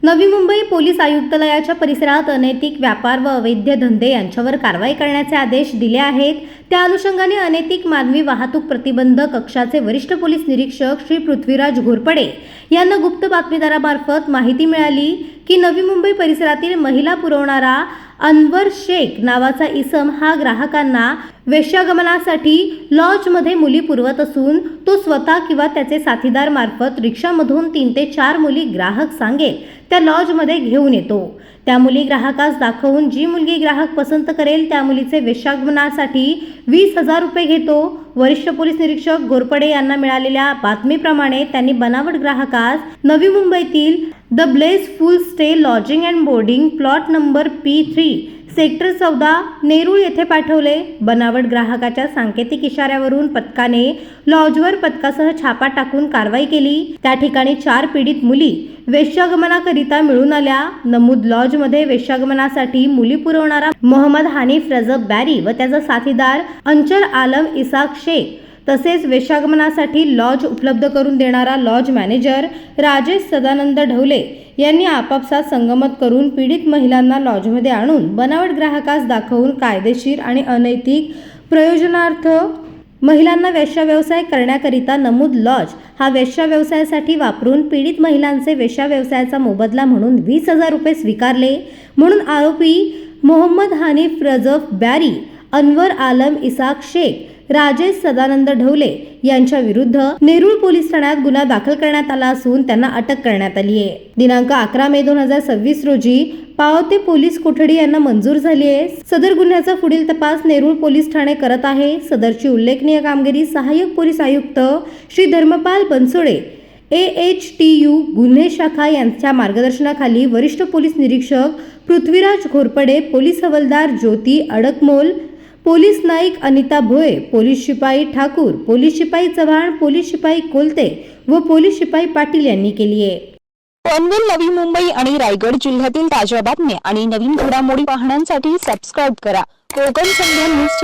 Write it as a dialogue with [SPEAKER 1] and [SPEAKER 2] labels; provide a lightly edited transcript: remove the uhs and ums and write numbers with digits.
[SPEAKER 1] Navi Mumbai police आयुक्तालयाच्या परिसरात अनैतिक व्यापार व अवैध धंदे यांच्यावर कारवाई करण्याचे आदेश दिले आहेत। त्या अनुषंगाने अनैतिक मानवी वाहतूक प्रतिबंधक कक्षाचे वरिष्ठ पोलीस निरीक्षक श्री पृथ्वीराज घोरपडे यांना गुप्त बातमीदारामार्फत माहिती मिळाली की नवी मुंबई परिसरातील महिला पुरवणारा अनवर शेख नावाचा इसम हा ग्राहकांना वेश्यागमनासाठी लॉजमध्ये मुली पुरवत असून तो स्वतः किंवा त्याचे साथीदार मार्फत रिक्षामधून 3 ते 4 मुली ग्राहक सांगेल त्या लॉजमध्ये घेऊन येतो। त्या मुली ग्राहकास दाखवून जी मुलगी ग्राहक पसंत करेल त्या मुलीचे वेश्यागमनासाठी 20,000 रुपये घेतो। वरिष्ठ पोलीस निरीक्षक घोरपडे यांना मिळालेल्या बातमीप्रमाणे त्यांनी बनावट ग्राहकास नवी मुंबईतील the bless full stay lodging and boarding plot number P3 sector 14 Nerul येथे पाठवले। बनावट ग्राहकाच्या सांकेतिक इशाऱ्यावरून पथकाने लॉजवर पथकासह छापा टाकून कारवाई केली। त्या ठिकाणी 4 पीडित मुली वेश्यागमनाकरिता मिळून आल्या। नमूद लॉजमध्ये वेश्यागमनासाठी मुली पुरवणारा मोहम्मद हनीफ रजब बॅरी व त्याचा साथीदार अंचल आलम इसाक शेख तसेच वेश्यागमनासाठी लॉज उपलब्ध करून देणारा लॉज मॅनेजर राजेश सदानंद ढवले यांनी आपापसात संगमत करून पीडित महिलांना लॉजमध्ये आणून बनावट ग्राहकास दाखवून कायदेशीर आणि अनैतिक प्रयोजनार्थ महिलांना वेश्या व्यवसाय करण्याकरिता नमूद लॉज हा वेश्या व्यवसायासाठी वापरून पीडित महिलांचे वेश्या व्यवसायाचा मोबदला म्हणून 20,000 रुपये स्वीकारले। म्हणून आरोपी मोहम्मद हनीफ रजब बॅरी, अनवर आलम इसाक शेख, राजेश सदानंद ढवले यांच्या विरुद्ध नेरूळ पोलीस ठाण्यात गुन्हा दाखल करण्यात आला असून त्यांना अटक करण्यात आली आहे। दिनांक 11 मे 2026 रोजी पावते पोलीस कोठडी यांना मंजूर झाली आहे। सदर गुन्ह्याचा पुढील तपास नेरूळ पोलीस ठाणे करत आहे। सदरची उल्लेखनीय कामगिरी सहाय्यक पोलीस आयुक्त श्री धर्मपाल बनसोडे AHTU गुन्हे शाखा यांच्या मार्गदर्शनाखाली वरिष्ठ पोलीस निरीक्षक पृथ्वीराज घोरपडे, पोलीस हवालदार ज्योती अडकमोल, पोलीस नाईक अनिता भोये, पोलीस शिपाई ठाकूर, पोलीस शिपाई चव्हाण, पोलीस शिपाई कोलते व पोलीस शिपाई पाटील यांनी केली आहे।
[SPEAKER 2] पनवेल, नवी मुंबई आणि रायगड जिल्ह्यातील ताज्या बातम्या आणि नवीन घडामोडी पाहण्यासाठी सबस्क्राइब करा कोकण संध्या न्यूज।